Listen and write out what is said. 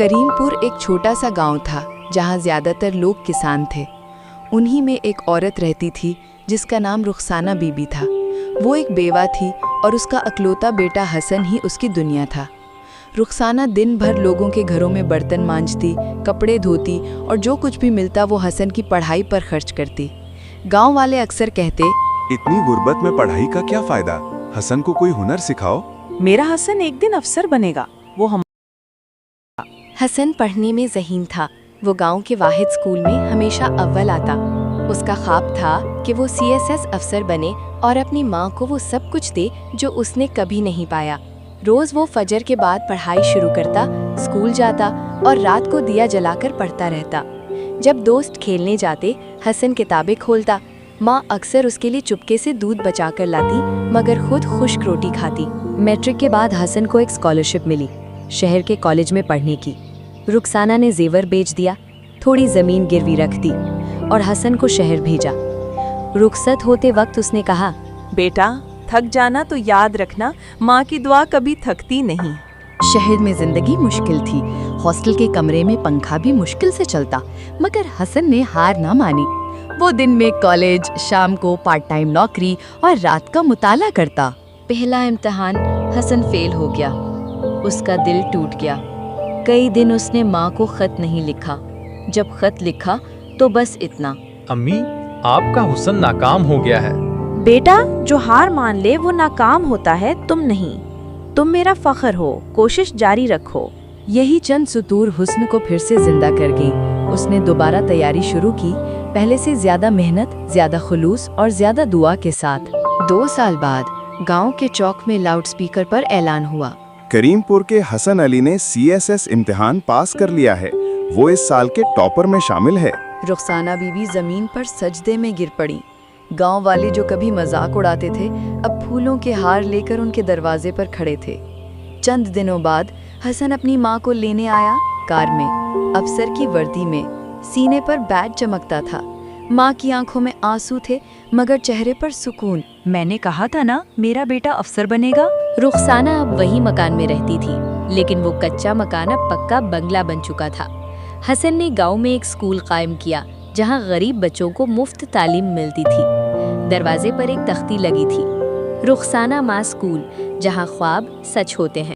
کریم پور ایک چھوٹا سا گاؤں تھا جہاں زیادہ تر لوگ کسان تھے۔ انہی میں ایک عورت رہتی تھی جس کا نام رخسانہ بی بی تھا۔ وہ ایک بیوہ تھی اور اس کا اکلوتا بیٹا حسن ہی اس کی دنیا تھا۔ رخسانہ دن بھر لوگوں کے گھروں میں برتن مانجتی، کپڑے دھوتی اور جو کچھ بھی ملتا وہ حسن کی پڑھائی پر خرچ کرتی۔ گاؤں والے اکثر کہتے، اتنی غربت میں پڑھائی کا کیا فائدہ؟ حسن کو کوئی ہنر سکھاؤ۔ میرا حسن ایک دن افسر بنے گا، وہ ہم حسن پڑھنے میں ذہین تھا۔ وہ گاؤں کے واحد اسکول میں ہمیشہ اول آتا۔ اس کا خواب تھا کہ وہ CSS افسر بنے اور اپنی ماں کو وہ سب کچھ دے جو اس نے کبھی نہیں پایا۔ روز وہ فجر کے بعد پڑھائی شروع کرتا، اسکول جاتا اور رات کو دیا جلا کر پڑھتا رہتا۔ جب دوست کھیلنے جاتے، حسن کتابیں کھولتا۔ ماں اکثر اس کے لیے چپکے سے دودھ بچا کر لاتی مگر خود خشک روٹی کھاتی۔ میٹرک کے بعد حسن کو ایک اسکالرشپ ملی شہر کے کالج میں پڑھنے کی۔ رخسانہ نے زیور بیچ دیا، تھوڑی زمین گروی رکھ دی اور حسن کو شہر بھیجا۔ رخصت ہوتے وقت اس نے کہا، بیٹا تھک جانا تو یاد رکھنا، ماں کی دعا کبھی تھکتی نہیں۔ شہر میں زندگی مشکل تھی۔ ہاسٹل کے کمرے میں پنکھا بھی مشکل سے چلتا مگر حسن نے ہار نہ مانی۔ وہ دن میں کالج، شام کو پارٹ ٹائم نوکری اور رات کا مطالعہ کرتا۔ پہلا امتحان حسن فیل ہو گیا۔ اس کا دل ٹوٹ گیا۔ کئی دن اس نے ماں کو خط نہیں لکھا۔ جب خط لکھا تو بس اتنا، امی آپ کا حسن ناکام ہو گیا ہے۔ بیٹا جو ہار مان لے وہ ناکام ہوتا ہے، تم نہیں۔ تم میرا فخر ہو، کوشش جاری رکھو۔ یہی چند سطور حسن کو پھر سے زندہ کر گئیں۔ اس نے دوبارہ تیاری شروع کی، پہلے سے زیادہ محنت، زیادہ خلوص اور زیادہ دعا کے ساتھ۔ 2 سال بعد گاؤں کے چوک میں لاؤڈ سپیکر پر اعلان ہوا، کریم پور کے حسن علی نے CSS امتحان پاس کر لیا ہے، وہ اس سال کے ٹاپر میں شامل ہے۔ رخسانہ بی بی زمین پر سجدے میں گر پڑی۔ گاؤں والے جو کبھی مذاق اڑاتے تھے اب پھولوں کے ہار لے کر ان کے دروازے پر کھڑے تھے۔ چند دنوں بعد حسن اپنی ماں کو لینے آیا، کار میں، افسر کی وردی میں، سینے پر بیج چمکتا تھا۔ ماں کی آنکھوں میں آنسو تھے مگر چہرے پر سکون۔ میں نے کہا تھا نا میرا بیٹا افسر بنے گا۔ رخسانہ اب وہی مکان میں رہتی تھی لیکن وہ کچا مکان اب پکا بنگلہ بن چکا تھا۔ حسن نے گاؤں میں ایک اسکول قائم کیا جہاں غریب بچوں کو مفت تعلیم ملتی تھی۔ دروازے پر ایک تختی لگی تھی، رخسانہ ماں اسکول، جہاں خواب سچ ہوتے ہیں۔